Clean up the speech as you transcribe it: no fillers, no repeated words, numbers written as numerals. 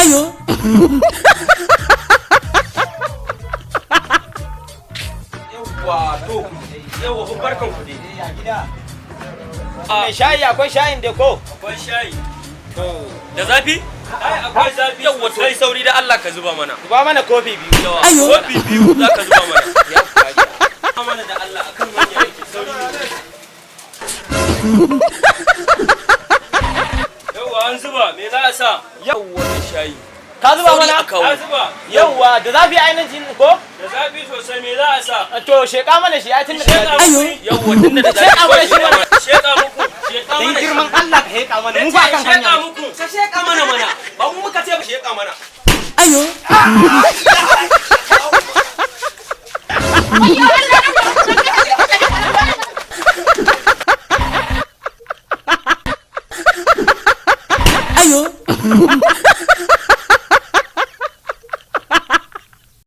Ayo. Yawwa to, yawwa ku barkan ku dai. Ya gida. Me shayi akwai shayin da ko? Akwai shayi. Da zafi? Ai akwai zafi. Yawwa to kai sauri da Allah ka zuba mana. Zuba mana kofi biyu. Yawa. Ayo. Kofi biyu za ka zuba mana. Ya kaji. Zuba mana da Allah akan wani yake sauri ne. Yawwa an zuba me za a sa? Yawwa da shayi. Ka zuba Sauri mana? a kawo. Ka zuba. Yawwa da zafi ainihin ko? Da zafi sosai me za a sa? To sheka mana shi ai tun da Sheka zafi. muku. Yawwa tun da zafi. Sheka mana shi mana. Sheka muku. Sheka Dan mana. girman Allah ka heka mana. Mu ba kan Sheka hanya. muku. Ka sheka mana mana. Ba mu muka ce ba sheka mana. Ayo. Ayo.